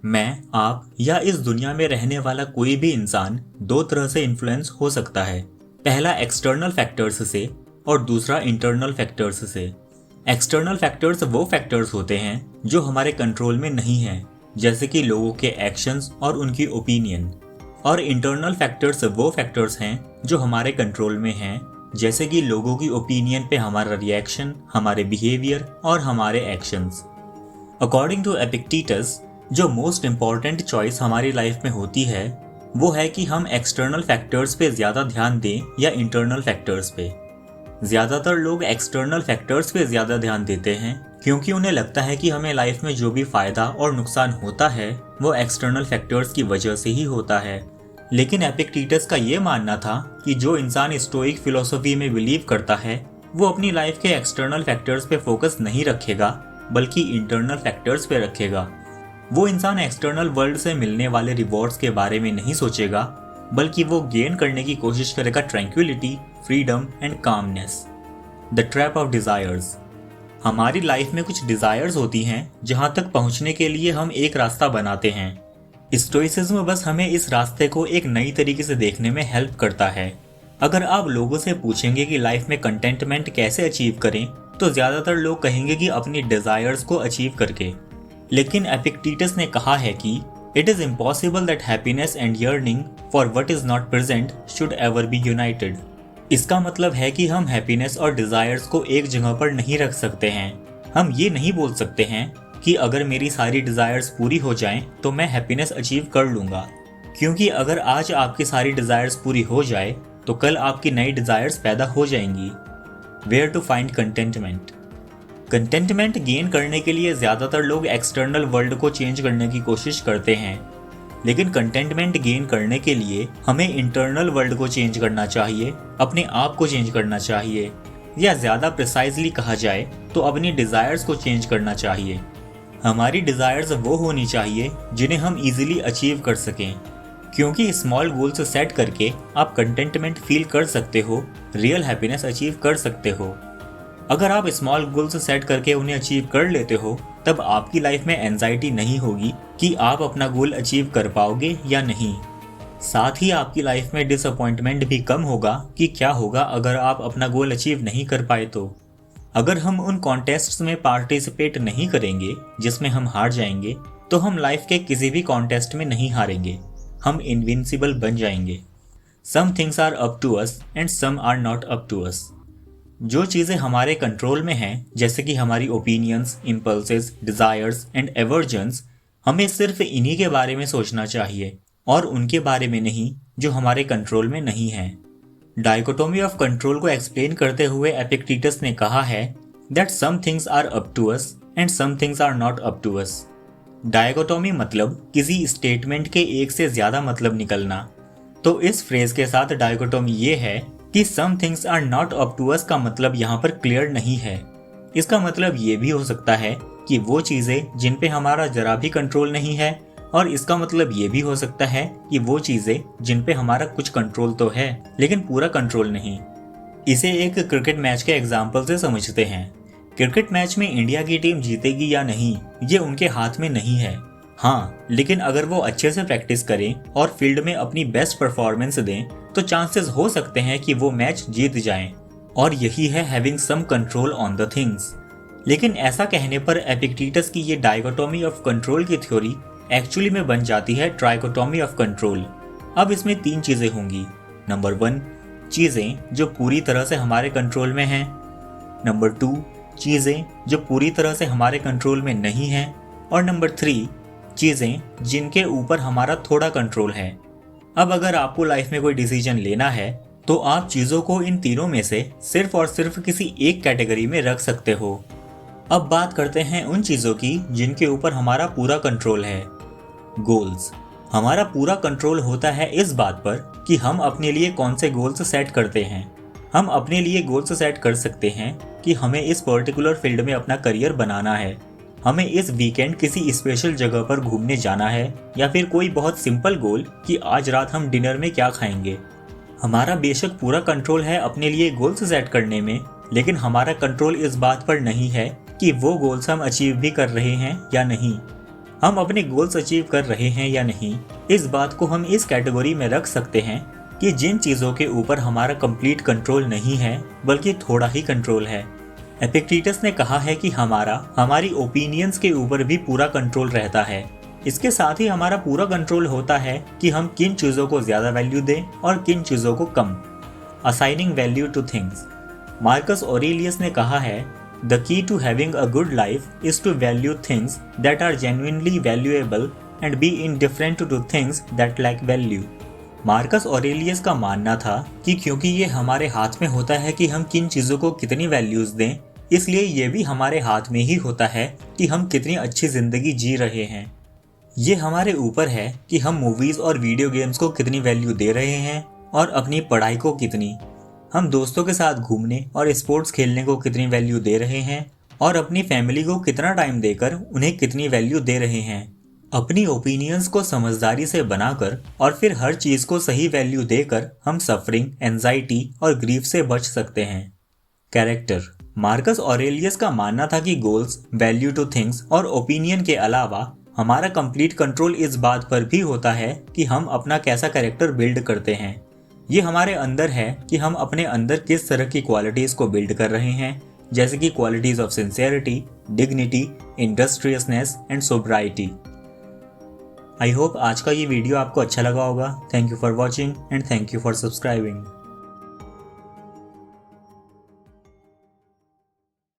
मैं, आप या इस दुनिया में रहने वाला कोई भी इंसान दो तरह से इन्फ्लुएंस हो सकता है। पहला एक्सटर्नल फैक्टर्स से और दूसरा इंटरनल फैक्टर्स से। एक्सटर्नल फैक्टर्स वो फैक्टर्स होते हैं जो हमारे कंट्रोल में नहीं हैं, जैसे कि लोगों के एक्शंस और उनकी ओपिनियन। और इंटरनल फैक्टर्स वो फैक्टर्स हैं जो हमारे कंट्रोल में हैं, जैसे कि लोगों की ओपिनियन पे हमारा रिएक्शन, हमारे बिहेवियर और हमारे एक्शंस। अकॉर्डिंग टू एपिक्टेटस, जो मोस्ट इम्पॉर्टेंट चॉइस हमारी लाइफ में होती है वो है कि हम एक्सटर्नल फैक्टर्स पे ज़्यादा ध्यान दें या इंटरनल फैक्टर्स पे। ज़्यादातर लोग एक्सटर्नल फैक्टर्स पे ज़्यादा ध्यान देते हैं क्योंकि उन्हें लगता है कि हमें लाइफ में जो भी फ़ायदा और नुकसान होता है वो एक्सटर्नल फैक्टर्स की वजह से ही होता है। लेकिन एपिक्टेटस का ये मानना था कि जो इंसान स्टोइक फिलॉसफी में बिलीव करता है वो अपनी लाइफ के एक्सटर्नल फैक्टर्स पे फोकस नहीं रखेगा बल्कि इंटरनल फैक्टर्स पे रखेगा। वो इंसान एक्सटर्नल वर्ल्ड से मिलने वाले रिवॉर्ड्स के बारे में नहीं सोचेगा बल्कि वो गेन करने की कोशिश करेगा tranquillity, freedom and calmness. The trap of desires. हमारी लाइफ में कुछ डिजायर्स होती हैं जहां तक पहुंचने के लिए हम एक रास्ता बनाते हैं। स्टोइसिज्म बस हमें इस रास्ते को एक नई तरीके से देखने में हेल्प करता है। अगर आप लोगों से पूछेंगे कि लाइफ में कंटेंटमेंट कैसे अचीव करें तो ज़्यादातर लोग कहेंगे कि अपनी डिज़ायर्स को अचीव करके। लेकिन एपिक्टेटस ने कहा है कि it is impossible that happiness and yearning for what is not present should ever be united. इसका मतलब है कि हम हैप्पीनेस और डिज़ायर्स को एक जगह पर नहीं रख सकते हैं। हम ये नहीं बोल सकते हैं कि अगर मेरी सारी डिज़ायर्स पूरी हो जाएं तो मैं हैप्पीनेस अचीव कर लूँगा, क्योंकि अगर आज आपकी सारी डिज़ायर्स पूरी हो जाए तो कल आपकी नई डिज़ायर्स पैदा हो जाएंगी। Where to find contentment. Contentment gain करने के लिए ज़्यादातर लोग एक्सटर्नल वर्ल्ड को चेंज करने की कोशिश करते हैं, लेकिन कंटेंटमेंट गेन करने के लिए हमें इंटरनल वर्ल्ड को चेंज करना चाहिए, अपने आप को चेंज करना चाहिए, या ज़्यादा प्रिसाइजली कहा जाए तो अपनी डिज़ायर्स को चेंज करना चाहिए। हमारी डिज़ायर्स वो होनी चाहिए जिन्हें हम इजीली अचीव कर सकें, क्योंकि स्मॉल गोल्स सेट करके आप कंटेंटमेंट फील कर सकते हो, रियल हैप्पीनेस अचीव कर सकते हो। अगर आप स्मॉल गोल्स सेट करके उन्हें अचीव कर लेते हो तब आपकी लाइफ में एंजाइटी नहीं होगी कि आप अपना गोल अचीव कर पाओगे या नहीं। साथ ही आपकी लाइफ में डिसअपॉइंटमेंट भी कम होगा कि क्या होगा अगर आप अपना गोल अचीव नहीं कर पाए तो। अगर हम उन कॉन्टेस्ट्स में पार्टिसिपेट नहीं करेंगे जिसमें हम हार जाएंगे तो हम लाइफ के किसी भी कॉन्टेस्ट में नहीं हारेंगे, हम इनविंसिबल बन जाएंगे। Some things are up to us and some are not up to us. जो चीज़ें हमारे कंट्रोल में हैं, जैसे कि हमारी opinions, impulses, desires and aversions, हमें सिर्फ इन्हीं के बारे में सोचना चाहिए और उनके बारे में नहीं जो हमारे कंट्रोल में नहीं है। डाइकोटोमी ऑफ कंट्रोल को एक्सप्लेन करते हुए एपिक्टेटस ने कहा है that some things are up to us and some things are not up to us. Dichotomy मतलब किसी स्टेटमेंट के एक से ज़्यादा मतलब निकलना। तो इस फ्रेज के साथ डाइकोटोमी ये है कि some things are not up to us का मतलब यहाँ पर क्लियर नहीं है। इसका मतलब ये भी हो सकता है कि वो चीज़ें जिन पे हमारा जरा भी कंट्रोल नहीं है, और इसका मतलब ये भी हो सकता है कि वो चीज़ें जिन पे हमारा कुछ कंट्रोल तो है लेकिन पूरा कंट्रोल नहीं। इसे एक क्रिकेट मैच के एग्जाम्पल से समझते हैं। क्रिकेट मैच में इंडिया की टीम जीतेगी या नहीं ये उनके हाथ में नहीं है। हाँ, लेकिन अगर वो अच्छे से प्रैक्टिस करें और फील्ड में अपनी बेस्ट परफॉर्मेंस दें तो चांसेस हो सकते हैं कि वो मैच जीत जाएं। और यही है having some control on the things. लेकिन ऐसा कहने पर एपिक्टेटस की ये डाइकोटोमी ऑफ कंट्रोल की थ्योरी एक्चुअली में बन जाती है ट्राइकोटोमी ऑफ कंट्रोल। अब इसमें तीन चीज़ें होंगी। नंबर 1, चीज़ें जो पूरी तरह से हमारे कंट्रोल में हैं। नंबर 2, चीज़ें जो पूरी तरह से हमारे कंट्रोल में नहीं हैं। और नंबर 3, चीज़ें जिनके ऊपर हमारा थोड़ा कंट्रोल है। अब अगर आपको लाइफ में कोई डिसीजन लेना है तो आप चीज़ों को इन तीनों में से सिर्फ और सिर्फ किसी एक कैटेगरी में रख सकते हो। अब बात करते हैं उन चीज़ों की जिनके ऊपर हमारा पूरा कंट्रोल है। गोल्स। हमारा पूरा कंट्रोल होता है इस बात पर कि हम अपने लिए कौन से गोल्स सेट करते हैं। हम अपने लिए गोल्स सेट कर सकते हैं कि हमें इस पर्टिकुलर फील्ड में अपना करियर बनाना है, हमें इस वीकेंड किसी स्पेशल जगह पर घूमने जाना है, या फिर कोई बहुत सिंपल गोल कि आज रात हम डिनर में क्या खाएंगे। हमारा बेशक पूरा कंट्रोल है अपने लिए गोल्स सेट करने में, लेकिन हमारा कंट्रोल इस बात पर नहीं है कि वो गोल्स हम अचीव भी कर रहे हैं या नहीं। हम अपने गोल्स अचीव कर रहे हैं या नहीं, इस बात को हम इस कैटेगरी में रख सकते हैं कि जिन चीज़ों के ऊपर हमारा कंप्लीट कंट्रोल नहीं है बल्कि थोड़ा ही कंट्रोल है। एपिक्टेटस ने कहा है कि हमारी ओपिनियंस के ऊपर भी पूरा कंट्रोल रहता है। इसके साथ ही हमारा पूरा कंट्रोल होता है कि हम किन चीज़ों को ज़्यादा वैल्यू दें और किन चीज़ों को कम। Assigning value to things. Marcus Aurelius ने कहा है, the key to having a good life is to value things that are genuinely valuable and be indifferent to things that lack value. Marcus Aurelius का मानना था कि क्योंकि ये हमारे हाथ में होता है कि हम किन चीज़ों को कितनी वैल्यूज़ दें, इसलिए ये भी हमारे हाथ में ही होता है कि हम कितनी अच्छी ज़िंदगी जी रहे हैं। ये हमारे ऊपर है कि हम मूवीज़ और वीडियो गेम्स को कितनी वैल्यू दे रहे हैं और अपनी पढ़ाई को कितनी। हम दोस्तों के साथ घूमने और स्पोर्ट्स खेलने को कितनी वैल्यू दे रहे हैं और अपनी फैमिली को कितना टाइम देकर उन्हें कितनी वैल्यू दे रहे हैं। अपनी ओपिनियंस को समझदारी से बनाकर और फिर हर चीज़ को सही वैल्यू देकर हम सफरिंग, एंजाइटी और ग्रीफ से बच सकते हैं। कैरेक्टर। मार्कस ऑरेलियस का मानना था कि गोल्स, वैल्यू टू थिंग्स और ओपिनियन के अलावा हमारा कंप्लीट कंट्रोल इस बात पर भी होता है कि हम अपना कैसा कैरेक्टर बिल्ड करते हैं। ये हमारे अंदर है कि हम अपने अंदर किस तरह की क्वालिटीज़ को बिल्ड कर रहे हैं, जैसे कि qualities of sincerity, dignity, industriousness and sobriety. I hope आज का ये वीडियो आपको अच्छा लगा होगा। Thank you for watching and thank you for subscribing.